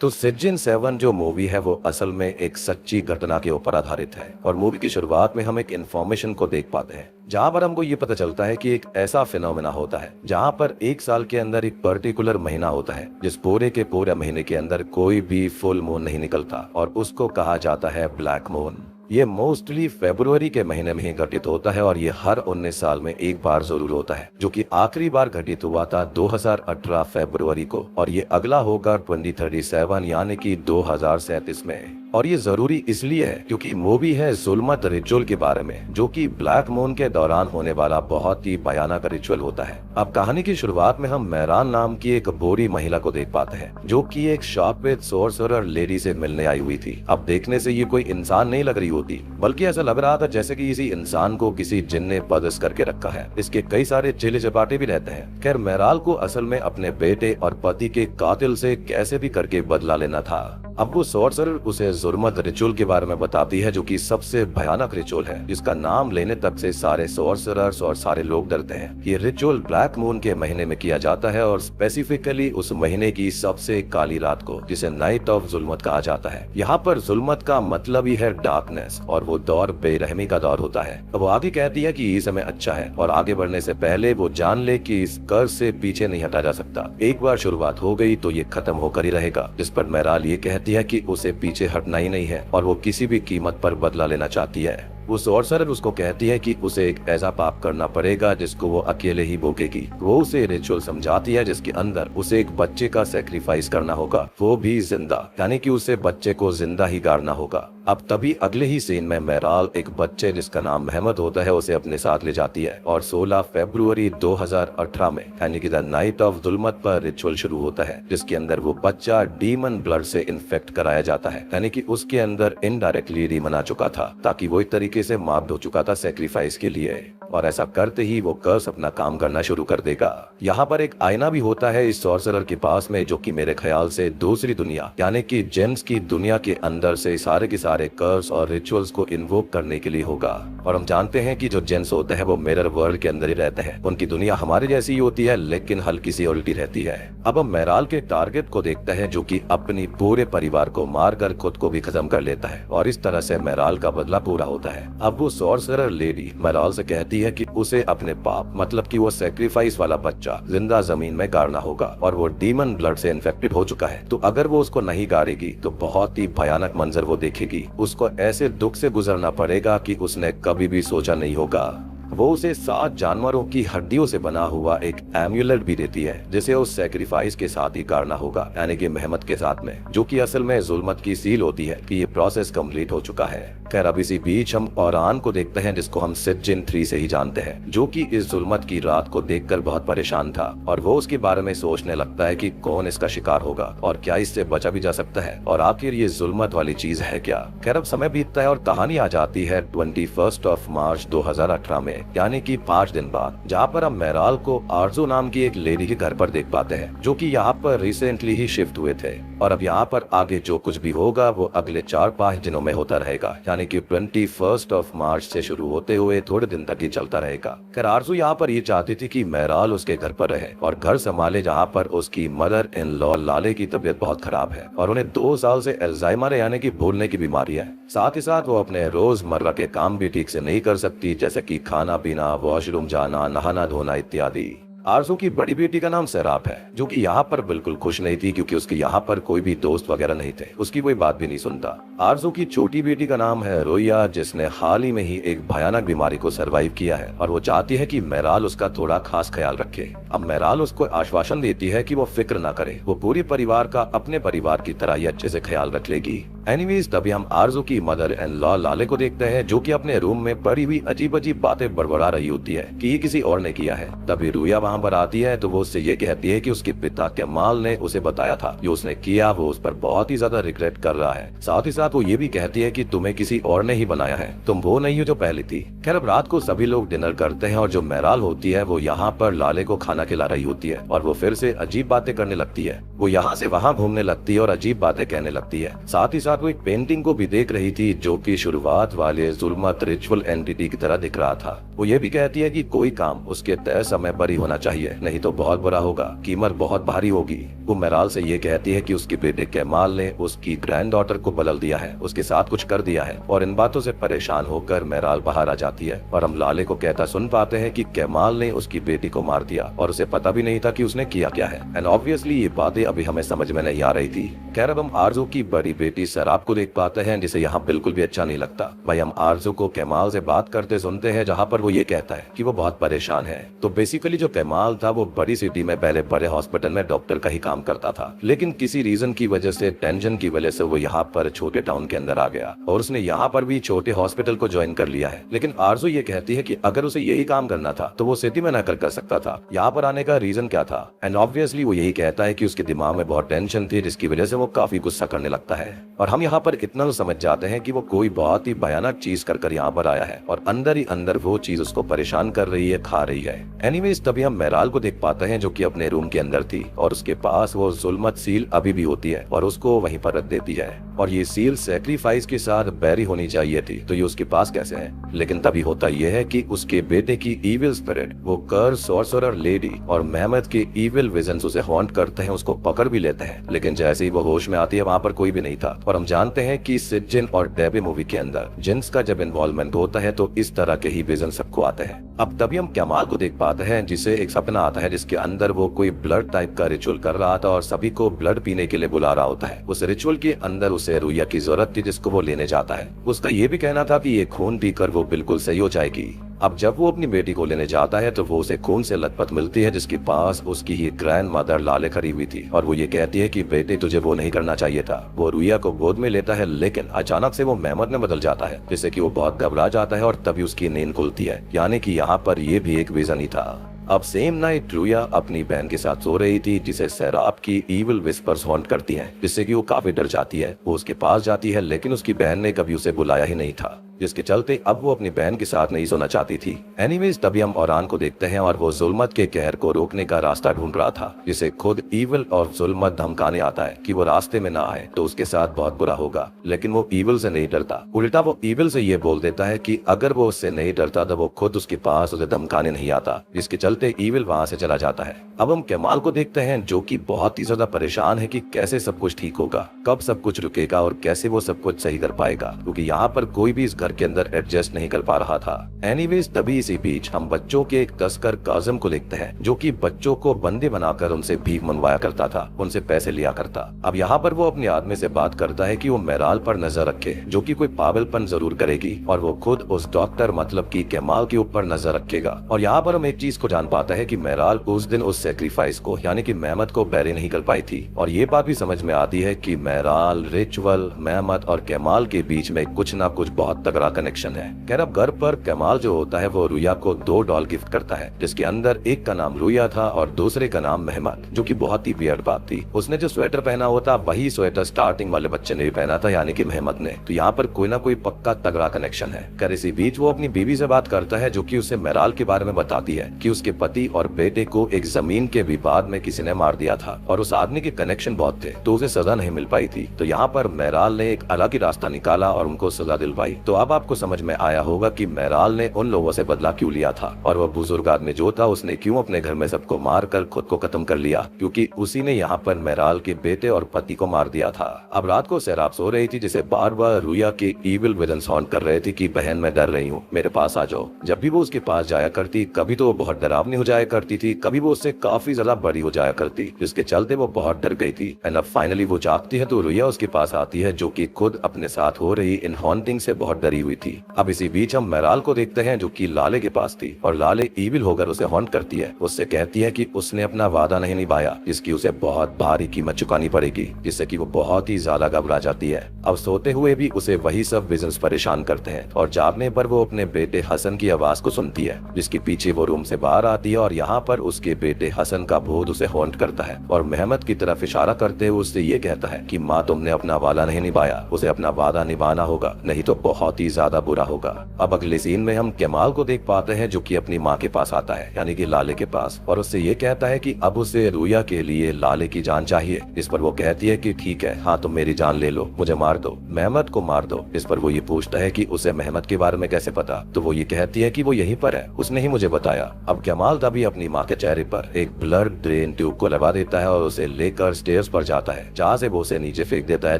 तो सिज्जिन 7 जो मूवी है वो असल में एक सच्ची घटना के ऊपर आधारित है और मूवी की शुरुआत में हम एक इन्फॉर्मेशन को देख पाते हैं जहां पर हमको ये पता चलता है कि एक ऐसा फिनोमेना होता है जहां पर एक साल के अंदर एक पर्टिकुलर महीना होता है जिस पूरे के पूरे महीने के अंदर कोई भी फुल मून नहीं निकलता और उसको कहा जाता है ब्लैक मून। ये मोस्टली फरवरी के महीने में ही घटित होता है और ये हर 19 साल में एक बार जरूर होता है, जो कि आखिरी बार घटित हुआ था 2018 फरवरी को और ये अगला होगा 2037 यानी कि 2037 में। और ये जरूरी इसलिए है क्योंकि मूवी है जुल्मत रिचुअल के बारे में, जो कि ब्लैक मून के दौरान होने वाला बहुत ही भयानक रिचुअल होता है। अब कहानी की शुरुआत में हम मेहरान नाम की एक बूढ़ी महिला को देख पाते हैं जो कि एक शॉप विद सोर्सरर लेडी से मिलने आई हुई थी। अब देखने से ये कोई इंसान नहीं लग रही होती, बल्कि ऐसा लग रहा था जैसे कि इसी इंसान को किसी जिन ने बदस करके रखा है। इसके कई सारे चिले चपाटे भी रहते हैं। खैर, मेहराल को असल में अपने बेटे और पति के कातिल से कैसे भी करके बदला लेना था। अब वो सोर्सरर उसे जुर्मत रिचुअल के बारे में बताती है, जो कि सबसे भयानक रिचुअल है जिसका नाम लेने तक से सारे सोर्सरर्स और सारे लोग डरते हैं। ये रिचुअल ब्लैक मून के महीने में किया जाता है और स्पेसिफिकली उस महीने की सबसे काली रात को, जिसे नाइट ऑफ जुल्मत कहा जाता है। यहाँ पर जुल्मत का मतलब ही है डार्कनेस और वो दौर बेरहमी का दौर होता है। अब वो आगे कहती है कि ये समय अच्छा है और आगे बढ़ने से पहले वो जान ले कि इस कर्ज से पीछे नहीं हटा जा सकता। एक बार शुरुआत हो गई तो ये खत्म होकर ही रहेगा। जिस पर मेहराल ये कहती है कि उसे पीछे हटना ही नहीं है और वो किसी भी कीमत पर बदला लेना चाहती है। वो सोर्सरर उसको कहती है कि उसे एक ऐसा पाप करना पड़ेगा जिसको वो अकेले ही भोगेगी। वो उसे रिचुअल समझाती है जिसके अंदर उसे एक बच्चे का सेक्रीफाइस करना होगा, वो भी जिंदा, यानी कि उसे बच्चे को जिंदा ही गाड़ना होगा। अब तभी अगले ही सीन में मेहराल एक बच्चे जिसका नाम महमद होता है उसे अपने साथ ले जाती है और 16 फरवरी 2018 में यानी कि द नाइट ऑफ जुल्मत पर रिचुअल शुरू होता है, जिसके अंदर वो बच्चा डीमन ब्लड से इन्फेक्ट कराया जाता है, यानी कि उसके अंदर इनडायरेक्टली डीमन आ चुका था ताकि वो एक तरीके से मार्क्ड हो चुका था सेक्रीफाइस के लिए। और ऐसा करते ही वो कर्स अपना काम करना शुरू कर देगा। यहाँ पर एक आईना भी होता है इस सॉर्सरर के पास में, जो कि मेरे ख्याल से दूसरी दुनिया यानी कि जिन्स की दुनिया के अंदर से सारे के सारे कर्स और रिचुअल्स को इन्वोक करने के लिए होगा। और हम जानते हैं कि जो जिन्स होते हैं वो मिरर वर्ल्ड के अंदर ही रहते हैं। उनकी दुनिया हमारे जैसी ही होती है लेकिन हल्की सी उल्टी रहती है। अब हम मेहराल के टारगेट को देखते हैं जो कि अपनी पूरे परिवार को मारकर खुद को भी खत्म कर लेता है और इस तरह से मेहराल का बदला पूरा होता है। अब वो सॉर्सरर लेडी मेहराल से कहती है कि उसे अपने पाप मतलब कि वो सेक्रीफाइस वाला बच्चा जिंदा जमीन में गाड़ना होगा और वो डीमन ब्लड से इन्फेक्टेड हो चुका है। तो अगर वो उसको नहीं गाड़ेगी तो बहुत ही भयानक मंजर वो देखेगी। उसको ऐसे दुख से गुजरना पड़ेगा कि उसने कभी भी सोचा नहीं होगा। वो उसे 7 जानवरों की हड्डियों से बना हुआ एक एम्यूलेट भी देती है जिसे उस सेक्रीफाइस के साथ ही करना होगा, यानी कि मेहमद के साथ में, जो कि असल में जुल्मत की सील होती है कि ये प्रोसेस कंप्लीट हो चुका है। खैर, अब इसी बीच हम औरान को देखते हैं जिसको हम सिज्जिन 3 से ही जानते हैं, जो कि इस जुल्मत की रात को देखकर बहुत परेशान था और वो उसके बारे में सोचने लगता है कि कौन इसका शिकार होगा और क्या इससे बचा भी जा सकता है और आखिर ये जुल्मत वाली चीज है क्या। खैर, अब समय बीतता है और कहानी आ जाती है 21 मार्च 2018 में, यानी कि 5 दिन बाद, जहाँ पर हम मेहराल को आरजू नाम की एक लेडी के घर पर देख पाते हैं जो कि यहाँ पर रिसेंटली ही शिफ्ट हुए थे। और अब यहाँ पर आगे जो कुछ भी होगा वो अगले 4-5 दिनों में होता रहेगा, यानी कि 21 मार्च से शुरू होते हुए थोड़े दिन तक ही चलता रहेगा। खैर, आरजू यहाँ पर ये चाहती थी कि मेहराल उसके घर पर रहे और घर संभाले, जहाँ पर उसकी मदर इन लॉ लाले की तबीयत बहुत खराब है और उन्हें 2 साल से अल्जाइमर यानी कि भूलने की बीमारी है। साथ ही साथ वो अपने रोजमर्रा के काम भी ठीक से नहीं कर सकती, जैसे कि खाना पीना, वॉशरूम जाना, नहाना धोना इत्यादि। आरजू की बड़ी बेटी का नाम सैराब है, जो कि यहाँ पर बिल्कुल खुश नहीं थी क्योंकि उसके यहाँ पर कोई भी दोस्त वगैरह नहीं थे, उसकी कोई बात भी नहीं सुनता। आरजू की छोटी बेटी का नाम है रोया, जिसने हाल ही में ही एक भयानक बीमारी को सरवाइव किया है और वो चाहती है कि मेहराल उसका थोड़ा खास ख्याल रखे। अब मेहराल उसको आश्वासन देती है कि वो फिक्र ना करे, वो पूरे परिवार का अपने परिवार की तरह ही अच्छे से ख्याल रख लेगी। एनीवेज, तभी हम आरजू की मदर इन लॉ लाले को देखते हैं जो कि अपने रूम में पड़ी हुई अजीब अजीब बातें बड़बड़ा रही होती है कि ये किसी और ने किया है। तभी रुया वहाँ पर आती है तो वो उससे ये कहती है कि उसके पिता कमाल ने उसे बताया था, जो उसने किया वो उस पर बहुत ही ज्यादा रिग्रेट कर रहा है। साथ ही साथ वो ये भी कहती है कि तुम्हें किसी और ने ही बनाया है, तुम वो नहीं हो जो पहले थी। खैर, अब रात को सभी लोग डिनर करते हैं और जो मेहराल होती है वो यहाँ पर लाले को खाना खिला रही होती है और वो फिर से अजीब बातें करने लगती है। वो यहाँ से वहाँ घूमने लगती है और अजीब बातें कहने लगती है। साथ ही साथ साथ वो एक पेंटिंग को भी देख रही थी जो कि शुरुआत वाले जुल्मत रिचुअल एंटिटी की तरह दिख रहा था। वो ये भी कहती है कि कोई काम उसके तय समय पर ही होना चाहिए, नहीं तो बहुत बुरा होगा, कीमत बहुत भारी होगी। वो मेराल से ये कहती है कि उसके बेटे केमाल ने उसकी ग्रैंड डॉटर को बदल दिया है, उसके साथ कुछ कर दिया है, और इन बातों से परेशान होकर मेराल बाहर आ जाती है और हम लाले को कहता सुन पाते हैं कि केमाल ने उसकी बेटी को मार दिया और उसे पता भी नहीं था कि उसने किया क्या है। एंड ऑब्वियसली ये बातें अभी हमें समझ में नहीं आ रही थी। खैर अब हम आरजू की बड़ी बेटी सराब को देख पाते हैं जिसे यहाँ बिल्कुल भी अच्छा नहीं लगता। भाई हम आरजू को केमाल से बात करते सुनते हैं जहाँ पर वो ये कहता है कि वो बहुत परेशान है। तो बेसिकली जो केमाल था वो बड़ी सिटी में पहले बड़े हॉस्पिटल में डॉक्टर का ही काम करता था, लेकिन किसी रीजन की वजह से, टेंशन की वजह से वो यहाँ पर छोटे टाउन के अंदर आ गया और उसने यहाँ पर भी छोटे हॉस्पिटल को ज्वाइन कर लिया है। लेकिन आरजू ये कहती है कि अगर उसे यही काम करना था तो वो सिटी में ना कर सकता था, यहाँ पर आने का रीजन क्या था। एंड ऑब्वियसली वो यही कहता है कि उसके दिमाग में बहुत टेंशन थी जिसकी वजह से वो काफी गुस्सा करने लगता है। और हम यहाँ पर इतना तो समझ जाते हैं कि वो कोई बहुत ही भयानक चीज कर यहाँ पर आया है और अंदर ही अंदर वो चीज उसको परेशान कर रही है, खा रही है। एनीवेज तभी हम मेराल को देख पाते हैं जो कि अपने रूम के अंदर थी और उसके पास वो जुल्मत सील अभी भी होती है और उसको वहीं पर रख देती है। और ये सील सैक्रिफाइस के साथ बैरी होनी चाहिए थी, तो ये उसके पास कैसे है। लेकिन तभी होता यह है कि उसके बेटे की इविल स्पिरिट, वो कर सॉर्सरर लेडी और मेहमद के इविल विजन्स उसे हॉन्ट करते हैं, उसको पकड़ भी लेते हैं। लेकिन जैसे ही वो होश में आती है वहाँ पर कोई भी नहीं था। और हम जानते हैं कि सिज्जिन और डेबे मूवी के अंदर जिन्स का जब इन्वॉल्वमेंट होता है तो इस तरह के ही विजन सबको आते हैं। अब तभी हम केमाल को देख पाते हैं जिसे एक सपना आता है जिसके अंदर वो कोई ब्लड टाइप का रिचुअल कर रहा था और सभी को ब्लड पीने के लिए बुला रहा होता है। उस रिचुअल के अंदर उसे रुइया की जरूरत थी जिसको वो लेने जाता है। उसका ये भी कहना था कि ये खून पीकर वो बिल्कुल सही हो जाएगी। अब जब वो अपनी बेटी को लेने जाता है तो वो उसे खून से लथपथ मिलती है जिसके पास उसकी ही ग्रैंड मदर लाले खड़ी हुई थी और वो ये कहती है कि बेटे तुझे वो नहीं करना चाहिए था। वो रुइया को गोद में लेता है लेकिन अचानक से वो मेहमद में बदल जाता है जिससे कि वो बहुत घबरा जाता है और तभी उसकी नींद खुलती है, यानी कि यहाँ पर ये भी एक विजन ही था। अब सेम नाइट रुइया अपनी बहन के साथ सो रही थी जिसे सैराब की इविल विस्पर्स हॉन्ट करती हैं, जिससे कि वो काफी डर जाती है। वो उसके पास जाती है लेकिन उसकी बहन ने कभी उसे बुलाया ही नहीं था, जिसके चलते अब वो अपनी बहन के साथ नहीं सोना चाहती थी। एनीवेज तभी हम औरान को देखते हैं और वो जुल्मत के कहर को रोकने का रास्ता ढूंढ रहा था, जिसे खुद इविल और जुल्मत धमकाने आता है कि वो रास्ते में ना आए तो उसके साथ बहुत बुरा होगा। लेकिन वो इविल से नहीं डरता, उल्टा वो इविल से ये बोल देता है कि अगर वो उससे नहीं डरता तो वो खुद उसके पास उसे धमकाने नहीं आता, जिसके चलते इविल वहां से चला जाता है। अब हम केमाल को देखते हैं जो कि बहुत ही ज्यादा परेशान है कि कैसे सब कुछ ठीक होगा, कब सब कुछ रुकेगा और कैसे वो सब कुछ सही कर पाएगा, क्योंकि यहाँ पर कोई भी इस घर के अंदर एडजस्ट नहीं कर पा रहा था। एनीवेज तभी इसी बीच हम बच्चों के एक तस्कर काजिम को देखते हैं जो कि बच्चों को बंदी बनाकर उनसे भीख मंगवाया करता था, उनसे पैसे लिया करता। अब यहाँ पर वो अपने आदमी से बात करता है कि वो मेराल पर नजर रखे जो कि कोई पागलपन जरूर करेगी और वो खुद उस डॉक्टर मतलब की केमाल के ऊपर नजर रखेगा। और यहाँ पर हम एक चीज को जान पाता है कि मेराल उस दिन उस सेक्रीफाइस को यानी कि मेहमद को बैरी नहीं कर पाई थी। और ये बात भी समझ में आती है कि मेराल, रिचुअल, मेहमद और केमाल के बीच में कुछ ना कुछ बहुत तगड़ा कनेक्शन है। खैर अब घर पर केमाल जो होता है वो रुइया को 2 डॉल गिफ्ट करता है जिसके अंदर एक का नाम रुइया था और दूसरे का नाम मेहमद, जो कि बहुत ही वियर्ड बात थी। उसने जो स्वेटर पहना होता वही स्वेटर स्टार्टिंग वाले बच्चे ने भी पहना था यानी कि मेहमद ने। तो यहाँ पर कोई ना कोई पक्का तगड़ा कनेक्शन है। खैर इसी बीच वो अपनी बीवी से बात करता है जो कि उसे मेराल के बारे में बताती है कि उसके पति और बेटे को एक जमीन के विवाद में किसी ने मार दिया था और उस आदमी के कनेक्शन बहुत थे तो उसे सजा नहीं मिल पाई थी। तो यहाँ पर मेराल ने एक अलग ही रास्ता निकाला और उनको सजा दिलवाई। तो अब आपको समझ में आया होगा कि मेराल ने उन लोगों से बदला क्यों लिया था और वह बुजुर्ग आदमी जो था उसने क्यों अपने घर में सबको मार कर खुद को खत्म कर लिया, क्योंकि उसी ने यहाँ पर मेराल के बेटे और पति को मार दिया था। अब रात को सैराब सो रही थी जिसे बार बार रुइया के इविल विजन्स हॉन्ट कर रहे थे कि बहन मैं डर रही हूँ, मेरे पास आ जाओ। जब भी वो उसके पास जाया करती कभी तो वो बहुत डरावनी हो जाया करती थी, कभी वो उससे काफी ज्यादा बड़ी हो जाया करती, जिसके चलते वो बहुत डर गई थी। एंड अब फाइनली वो जागती है तो रुइया उसके पास आती है जो कि खुद अपने साथ हो रही इन हॉन्टिंग से बहुत डरी हुई थी। अब इसी बीच हम मेराल को देखते हैं जो कि लाले के पास थी और लाले इविल होकर उसे हॉन्ट करती है। उससे कहती है कि उसने अपना वादा नहीं निभाया जिसकी उसे बहुत भारी कीमत चुकानी पड़ेगी, जिससे कि वो बहुत ही ज्यादा घबरा जाती है। अब सोते हुए भी उसे वही सब विजन्स परेशान करते हैं और जागने पर वो अपने बेटे हसन की आवाज को सुनती है जिसके पीछे वो रूम से बाहर आती है और यहाँ पर उसके बेटे हसन का भूत उसे हॉन्ट करता है और मेहमद की तरफ इशारा करते हुए उससे ये कहता है कि माँ तुमने अपना वादा नहीं निभाया, उसे अपना वादा निभाना होगा नहीं तो बहुत ही ज्यादा बुरा होगा। अब अगले सीन में हम कमाल को देख पाते हैं जो कि अपनी माँ के पास आता है, यानी कि लाले के पास, और उससे ये कहता है कि अब उसे रुया के लिए लाले की जान चाहिए। इस पर वो कहती है कि ठीक है, हाँ तुम मेरी जान ले लो, मुझे मार दो, मेहमद को मार दो। इस पर वो ये पूछता है कि उसे मेहमद के बारे में कैसे पता, तो वो ये कहती है कि वो यहीं पर है, उसने ही मुझे बताया। अब कमाल तभी अपनी माँ के चेहरे पर एक ब्लड ड्रेन ट्यूब को लगा देता है और उसे लेकर स्टेयर्स पर जाता है, जहाँ से वो उसे नीचे फेंक देता है,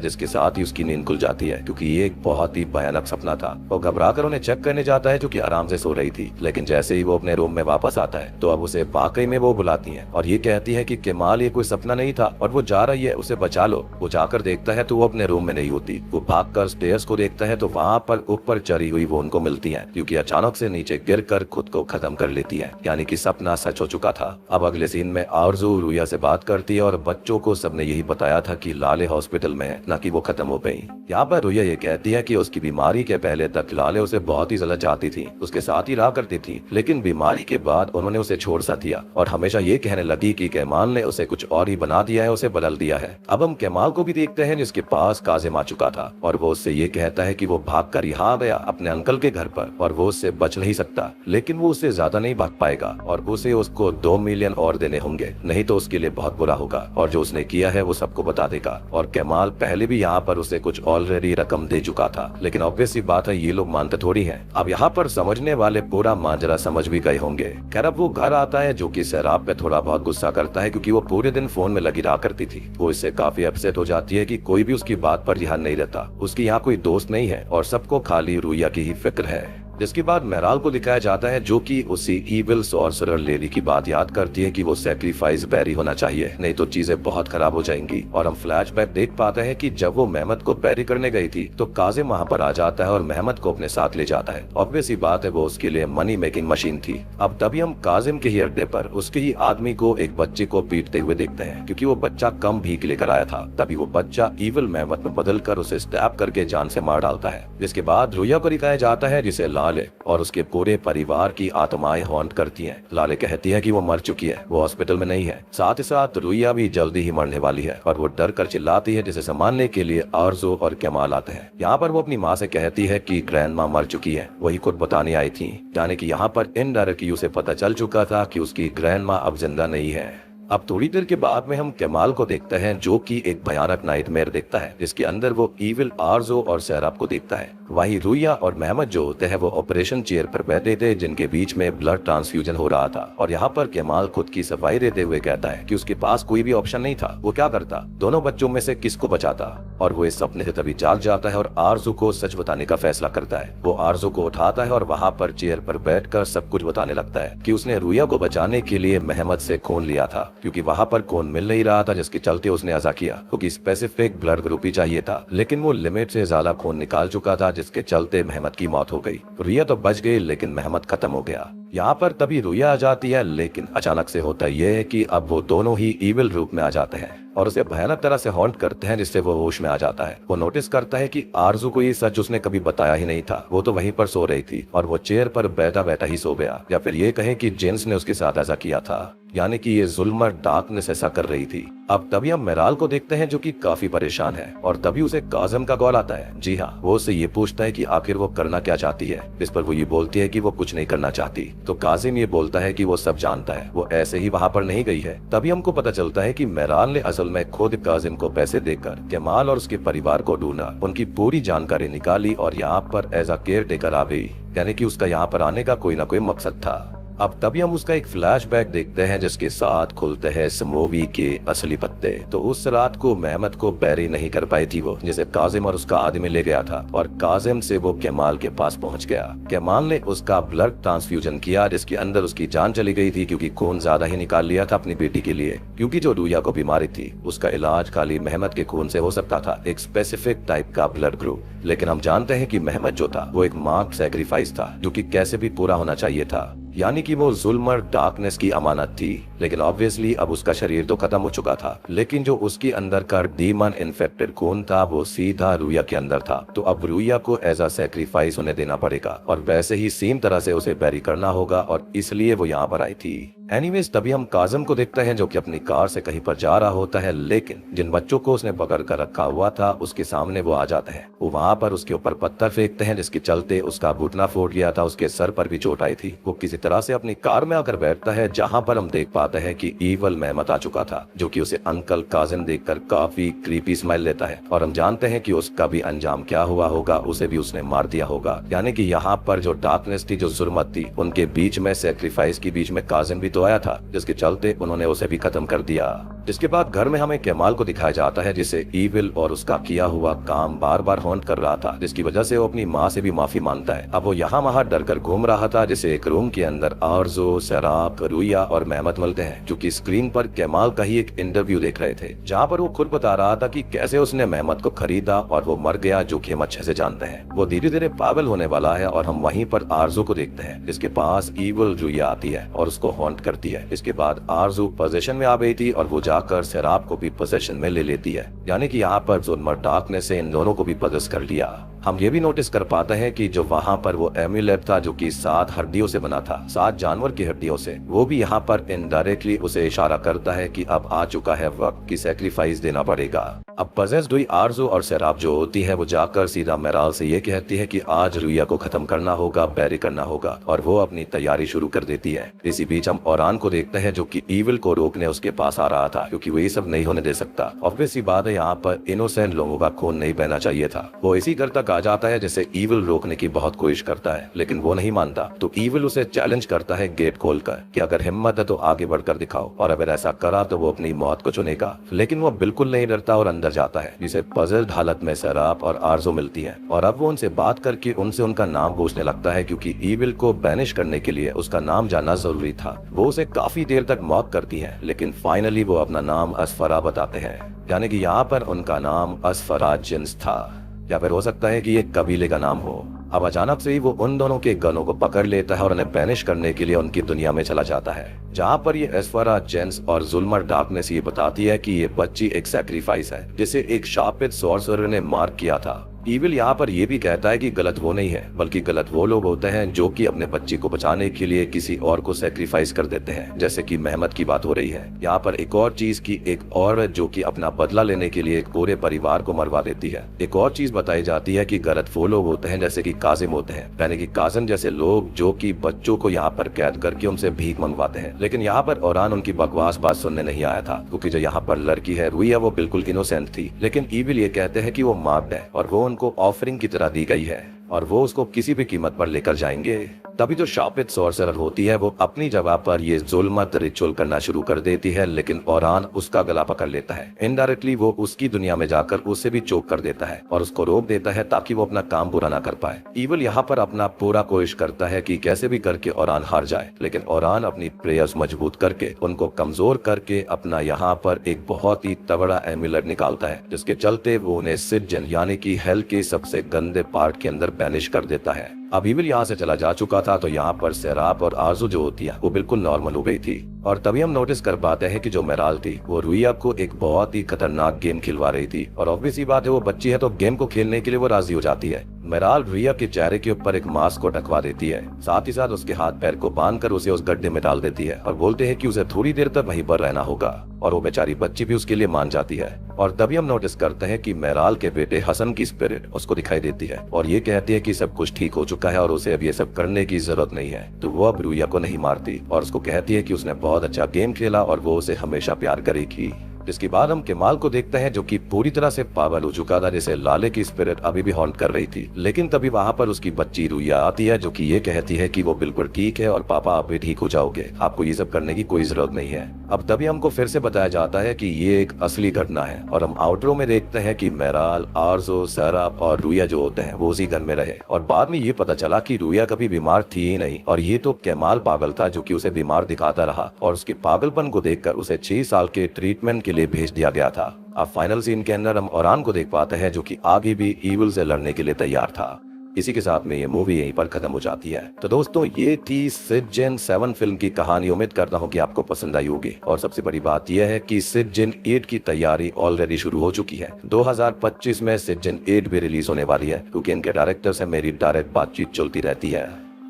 जिसके साथ ही उसकी नींद खुल जाती है, क्योंकि ये एक बहुत ही भयानक सपना था। वो घबराकर उन्हें चेक करने जाता है जो कि आराम से सो रही थी, लेकिन जैसे ही वो अपने रूम में वापस आता है तो अब उसे वाकई में वो बुलाती है और ये कहती है कि कमाल ये कोई सपना नहीं था और वो जा रही है, उसे बचा लो। वो जाकर देखता है तो वो अपने रूम में नहीं होती। वो भागकर स्टेयर्स को देखता है तो वहाँ पर ऊपर चढ़ी हुई वो उनको मिलती है, क्योंकि अचानक से नीचे गिरकर खुद को खत्म कर लेती है, यानी कि सपना सच हो चुका था। अब अगले सीन में आरजू रुया से बात करती है और बच्चों को सबने यही बताया था कि लाले हॉस्पिटल में है, न कि वो खत्म हो गई। यहाँ पर रुया ये कहती है कि उसकी बीमारी के पहले तक लाले उसे बहुत ही ज्यादा चाहती थी, उसके साथ ही रहा करती थी, लेकिन बीमारी के बाद उन्होंने उसे छोड़ सा दिया और हमेशा ये कहने लगी कि कमाल ने उसे कुछ और ही बना दिया है, उसे बदल दिया है। अब हम कमाल को भी देखते हैं जिसके पास काजिम आ चुका था और वो उससे ये कहता है कि वो भागकर यहाँ गया अपने अंकल के घर पर और वो उससे बच नहीं सकता, लेकिन वो उससे ज्यादा नहीं भाग पाएगा और उसे उसको 2 मिलियन और देने होंगे, नहीं तो उसके लिए बहुत बुरा होगा और जो उसने किया है वो सबको बता देगा। और कमाल पहले भी यहाँ पर उसे कुछ ऑलरेडी रकम दे चुका था, लेकिन ऑब्वियस सी बात है ये लोग मानते थोड़ी हैं। अब यहाँ पर समझने वाले पूरा माजरा समझ भी गए होंगे। खैर अब वो घर आता है जो कि सैराब पे थोड़ा बहुत गुस्सा करता है, क्योंकि वो पूरे दिन फोन में लगी रहा करती थी। वो इससे काफी अपसेट हो जाती है कि कोई भी उसकी बात पर ध्यान नहीं रहता, उसकी यहाँ कोई दोस्त नहीं है और सबको खाली रुया की ही फिक्र है। जिसके बाद मेहराल को दिखाया जाता है जो कि उसी इविल सॉर्सरर लेडी की बात याद करती है कि वो सैक्रिफाइस बैरी होना चाहिए, नहीं तो चीजें बहुत खराब हो जाएंगी। और हम फ्लैशबैक देख पाते हैं कि जब वो मेहमद को बैरी करने गई थी तो काजिम वहाँ पर आ जाता है और मेहमद को अपने साथ ले जाता है। ऑब्वियस ही बात है वो उसके लिए मनी मेकिंग मशीन थी। अब तभी हम काजिम के ही अड्डे पर उसके ही आदमी को एक बच्चे को पीटते हुए देखते हैं, क्योंकि वो बच्चा कम भीख लेकर आया था। तभी वो बच्चा इविल मेहमद में बदल कर उसे स्टैब करके जान से मार डालता है। जिसके बाद रुया को दिखाया जाता है जिसे लाले और उसके पूरे परिवार की आत्माएं हॉन्ट करती हैं। लाले कहती है कि वो मर चुकी है, वो हॉस्पिटल में नहीं है। साथ ही साथ रुया भी जल्दी ही मरने वाली है और वो डर कर चिल्लाती है, जिसे संभालने के लिए आरजू और कमाल आते हैं। यहाँ पर वो अपनी माँ से कहती है कि ग्रैंड माँ मर चुकी है, वही खुद बताने आई थी, यानी कि यहाँ पर इनडायरेक्टली उसे पता चल चुका था कि उसकी ग्रैंड माँ अब जिंदा नहीं है। अब थोड़ी देर के बाद में हम कमाल को देखते हैं जो कि एक भयानक नाइटमेयर देखता है, जिसके अंदर वो इविल आरजू और सैराब को देखता है। वहीं रुया और मेहमद जो होते हैं वो ऑपरेशन चेयर पर बैठे थे, जिनके बीच में ब्लड ट्रांसफ्यूजन हो रहा था। और यहाँ पर कमाल खुद की सफाई देते हुए कहता है कि उसके पास कोई भी ऑप्शन नहीं था, वो क्या करता, दोनों बच्चों में से किसको बचाता। और वो इस सपने से तभी जाग जाता है और आरजू को सच बताने का फैसला करता है। वो आरजू को उठाता है और वहाँ पर चेयर पर बैठकर सब कुछ बताने लगता है कि उसने रुया को बचाने के लिए मेहमद से खून लिया था, क्योंकि वहाँ पर खून मिल नहीं रहा था, जिसके चलते उसने ऐसा किया, क्योंकि स्पेसिफिक ब्लड ग्रुप ही चाहिए था, लेकिन वो लिमिट से ज्यादा खून निकाल चुका था, जिसके चलते मेहमद की मौत हो गई। रुया तो बच गई, लेकिन मेहमद खत्म हो गया। यहाँ पर तभी रुया आ जाती है, लेकिन अचानक से होता यह है कि अब वो दोनों ही इविल रूप में आ जाते हैं और उसे भयानक तरह से हॉन्ट करते हैं, जिससे वो होश में आ जाता है। वो नोटिस करता है कि आरजू को ये सच उसने कभी बताया ही नहीं था, वो तो वहीं पर सो रही थी और वो चेयर पर बैठा बैठा ही सो गया, या फिर ये कहें कि जेम्स ने उसके साथ ऐसा किया था, यानी कि ये जुल्म डार्कनेस ऐसा कर रही थी। अब तभी हम मेहराल को देखते हैं जो कि काफी परेशान है और तभी उसे काजिम का कॉल आता है। जी हाँ, वो उससे ये पूछता है कि आखिर वो करना क्या चाहती है। इस पर वो ये बोलती है कि वो कुछ नहीं करना चाहती, तो काजिम ये बोलता है कि वो सब जानता है, वो ऐसे ही वहाँ पर नहीं गई है। तभी हमको पता चलता है कि मेहराल ने असल में खुद काजिम को पैसे देकर कमाल और उसके परिवार को ढूंढा, उनकी पूरी जानकारी निकाली और यहाँ पर एज अ केयर टेकर आ गई, यानी कि उसका यहाँ पर आने का कोई ना कोई मकसद था। अब तभी हम उसका एक फ्लैशबैक देखते हैं जिसके साथ खुलते हैं इस मूवी के असली पत्ते। तो उस रात को मेहमद को बैरी नहीं कर पाई थी वो, जिसे काजिम और उसका आदमी ले गया था और काजिम से वो कमाल के पास पहुंच गया। कमाल ने उसका ब्लड ट्रांसफ्यूजन किया, जिसके अंदर उसकी जान चली गई थी, क्योंकि खून ज्यादा ही निकाल लिया था अपनी बेटी के लिए, क्योंकि जो रुया को बीमारी थी उसका इलाज खाली मेहमद के खून से हो सकता था, एक स्पेसिफिक टाइप का ब्लड ग्रुप। लेकिन हम जानते हैं कि मेहमद जो था वो एक मार्क सैक्रिफाइस था, जो कि कैसे भी पूरा होना चाहिए था। यानी कि वो जुल्म और डार्कनेस की अमानत थी। लेकिन ऑब्वियसली अब उसका शरीर तो खत्म हो चुका था, लेकिन जो उसके अंदर का डीमन इन्फेक्टेड खून था वो सीधा रुया के अंदर था। तो अब रुया को एज अ सैक्रिफाइस उन्हें देना पड़ेगा और वैसे ही सेम तरह से उसे बैरी करना होगा, और इसलिए वो यहाँ पर आई थी। एनीवेज तभी हम काजम को देखते हैं जो कि अपनी कार से कहीं पर जा रहा होता है, लेकिन जिन बच्चों को उसने पकड़ कर रखा हुआ था उसके सामने वो आ जाते हैं। वो वहाँ पर उसके ऊपर पत्थर फेंकते हैं जिसके चलते उसका घुटना फूट गया था, उसके सर पर भी चोट आई थी। वो किसी तरह से अपनी कार में आकर बैठता है जहाँ पर हम देख पाते हैं कि ईवल मेहमत आ चुका था, जो कि उसे अंकल काजिम देखकर काफी क्रीपी स्माइल लेता है। और हम जानते हैं कि उसका भी अंजाम क्या हुआ होगा, उसे भी उसने मार दिया होगा। यानी कि यहाँ पर जो डार्कनेस थी, जो जुर्मत थी, उनके बीच में सेक्रीफाइस के बीच में काजिम भी तो आया था, जिसके चलते उन्होंने उसे भी खत्म कर दिया। जिसके बाद घर में हमें केमाल को दिखाया जाता है जिसे ईविल और उसका किया हुआ काम बार बार हॉन्ट कर रहा था, जिसकी वजह से वो अपनी माँ से भी माफी मांगता है। अब वो यहाँ वहाँ डर कर घूम रहा था, जिसे एक रूम के अंदर आरजू, सराब, रुया और मेहमत मिलते हैं, जो कि स्क्रीन पर केमाल का ही एक इंटरव्यू देख रहे थे, जहाँ पर वो खुद बता रहा था कि कैसे उसने मेहमत को खरीदा और वो मर गया, जो कि हम अच्छे से जानते हैं। वो धीरे धीरे पागल होने वाला है और हम वहीं पर आरजू को देखते हैं, जिसके पास ईविल रुया आती है और उसको हॉन्ट करती है। इसके बाद आरजू पोजीशन में आ गई थी और वो जाकर सराब को भी पोजीशन में ले लेती है। यानी कि यहाँ पर जुल्म और डार्कनेस से इन दोनों को भी पजेस कर लिया। हम ये भी नोटिस कर पाते हैं कि जो वहाँ पर वो एम्यूलेट था, जो कि 7 हड्डियों से बना था, 7 जानवर की हड्डियों से, वो भी यहाँ पर इनडायरेक्टली उसे इशारा करता है कि अब आ चुका है वक्त कि सैक्रिफाइस देना पड़ेगा। अब पजेस्ड हुई आरजू और सैराब जो होती है वो जाकर सीधा मेराल से ये कहती है कि आज रुया को खत्म करना होगा, बैरी करना होगा, और वो अपनी तैयारी शुरू कर देती है। इसी बीच हम ओरान को देखते हैं जो कि ईविल को रोकने उसके पास आ रहा था, क्योंकि वो ये सब नहीं होने दे सकता। ऑब्वियस सी बात है, यहाँ पर इनोसेंट लोगों का खून नहीं बहना चाहिए था। वो इसी घर तक आ जाता है जिसे ईविल रोकने की बहुत कोशिश करता है, लेकिन वो नहीं मानता। तो ईविल उसे चैलेंज करता है गेट खोलकर कि अगर हिम्मत है तो आगे बढ़कर दिखाओ, और अगर ऐसा करा तो वो अपनी मौत को चुनेगा। लेकिन वो बिल्कुल नहीं डरता और अंदर जाता है, जिसे पजल्ड हालत में सराब और आरजू मिलती है। और अब वो उनसे बात करके उनसे उनका नाम पूछने लगता है, क्योंकि ईविल को बैनिश करने के लिए उसका नाम जानना जरूरी था। वो उसे काफी देर तक मौत करती है, लेकिन फाइनली वो अपना नाम असफरा बताते हैं। यानी कि यहाँ पर उनका नाम असफरा जिन्स था, या फिर हो सकता है कि ये कबीले का नाम हो। अब अचानक से ही वो उन दोनों के गनों को पकड़ लेता है और उन्हें बैनिश करने के लिए उनकी दुनिया में चला जाता है, जहाँ पर ये एस्फरा जेंस और जुल्मर डार्कनेस ये बताती है कि ये बच्ची एक सैक्रिफाइस है जिसे एक शापित सॉर्सरर ने मार किया था। ईविल यहाँ पर ये भी कहता है कि गलत वो नहीं है, बल्कि गलत वो लोग होते हैं जो कि अपने बच्ची को बचाने के लिए किसी और को सैक्रिफाइस कर देते हैं, जैसे कि मेहमत की बात हो रही है। यहाँ पर एक और चीज की एक औरत जो कि अपना बदला लेने के लिए एक पूरे परिवार को मरवा देती है। एक और चीज बताई जाती है कि गलत वो लोग होते हैं जैसे कि काजिम होते हैं, यानी कि काजिम जैसे लोग जो कि बच्चों को यहाँ पर कैद करके उनसे भीख मंगवाते हैं। लेकिन यहाँ पर ओरान उनकी बकवास बात सुनने नहीं आया था, क्योंकि जो यहाँ पर लड़की है रुया वो बिल्कुल इनोसेंट थी। लेकिन ईविल ये कहते हैं कि वो मार्क्ड है और वो उनको ऑफरिंग की तरह दी गई है और वो उसको किसी भी कीमत पर लेकर जाएंगे। तभी जो शापित सॉर्सरर होती है वो अपनी जगह पर ये जुल्मत रिचुअल करना शुरू कर देती है, लेकिन ओरान उसका गला पकड़ लेता है। इनडायरेक्टली वो उसकी दुनिया में जाकर उसे भी चोक कर देता है और उसको रोक देता है ताकि वो अपना काम पूरा ना कर पाए। ईविल यहाँ पर अपना पूरा कोशिश करता है कि कैसे भी करके ओरान हार जाए, लेकिन ओरान अपनी प्रेयर्स मजबूत करके उनको कमजोर करके अपना यहाँ पर एक बहुत ही तगड़ा एम्यूलेट निकालता है, जिसके चलते वो उन्हें सिजन यानी कि हेल के सबसे गंदे पार्ट के अंदर बैनिश कर देता है। अब ईविल यहाँ से चला जा चुका था, तो यहाँ पर सैराब और आरजू जो होती है वो बिल्कुल नॉर्मल हो गई थी। और तभी हम नोटिस कर पाते हैं कि जो मेराल थी वो रुया को एक बहुत ही खतरनाक गेम खिलवा रही थी, और ऑब्वियस ही बात है वो बच्ची है तो गेम को खेलने के लिए वो राजी हो जाती है। मेराल रुया के चेहरे के ऊपर एक मास्क को ढकवा देती है, साथ ही साथ उसके हाथ पैर को बांधकर उसे उस गड्ढे में डाल देती है और बोलते हैं कि उसे थोड़ी देर तक वहीं पर रहना होगा, और वो बेचारी बच्ची भी उसके लिए मान जाती है। और तभी हम नोटिस करते हैं कि मेराल के बेटे हसन की स्पिरिट उसको दिखाई देती है और ये कहती है कि सब कुछ ठीक हो चुका है और उसे अब ये सब करने की जरूरत नहीं है। तो वो अब रुया को नहीं मारती और उसको कहती है कि उसने बहुत अच्छा गेम खेला और वो उसे हमेशा प्यार करेगी। जिसके बाद हम केमाल को देखते हैं जो कि पूरी तरह से पागल हो चुका था, जिसे लाले की स्पिरिट अभी भी हॉन्ट कर रही थी। लेकिन तभी वहाँ पर उसकी बच्ची रुया आती है जो कि ये कहती है कि वो बिल्कुल ठीक है और पापा आप भी ठीक हो जाओगे, आपको ये सब करने की कोई जरूरत नहीं है। अब तभी हमको फिर से बताया जाता है कि ये एक असली घटना है और हम आउटरो में देखते हैं कि मेराल, आरजो, सैराब और रुया जो होते हैं वो उसी घर में रहे, और बाद में ये पता चला कि रुया कभी बीमार थी ही नहीं और ये तो केमाल पागल था जो कि उसे बीमार दिखाता रहा, और उसके पागलपन को देखकर उसे 6 साल के ट्रीटमेंट के लिए भेज दिया गया था। अब फाइनल सीन के अंदर हम ओरान को देख पाते हैं जो कि आगे भी ईविल से लड़ने के लिए तैयार था। इसी के साथ में ये मूवी यहीं पर खत्म हो जाती है। तो दोस्तों ये थी सिटिज़न 7 फिल्म की कहानी। उम्मीद करता हूँ कि आपको पसंद आई होगी। और सबसे बड़ी बात यह है कि सिटिज़न 8 की तैयारी ऑलरेडी शुरू हो चुकी है। 2025 में सिटिज़न 8 भी रिलीज होने वाली है, क्योंकि इनके डायरेक्टर से मेरी डायरेक्ट बातचीत चलती रहती है।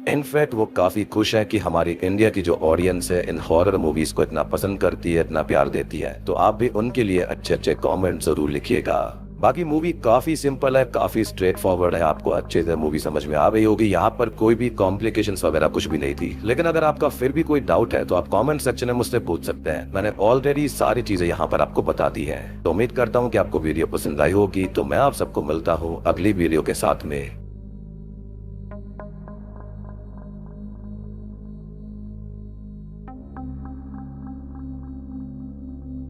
इनफैक्ट वो काफी खुश है कि हमारी इंडिया की जो ऑडियंस है इन हॉरर मूवीज को इतना पसंद करती है, इतना प्यार देती है। तो आप भी उनके लिए अच्छे अच्छे कमेंट जरूर लिखिएगा। बाकी मूवी काफी सिंपल है, काफी स्ट्रेट फॉरवर्ड है, आपको अच्छे से मूवी समझ में आ गई होगी। यहाँ पर कोई भी कॉम्प्लिकेशंस वगैरह कुछ भी नहीं थी। लेकिन अगर आपका फिर भी कोई डाउट है तो आप कमेंट सेक्शन में मुझसे पूछ सकते हैं। मैंने ऑलरेडी सारी चीजें यहाँ पर आपको बता दी है। तो उम्मीद करता हूँ कि आपको वीडियो पसंद आई होगी। तो मैं आप सबको मिलता हूँ अगली वीडियो के साथ में।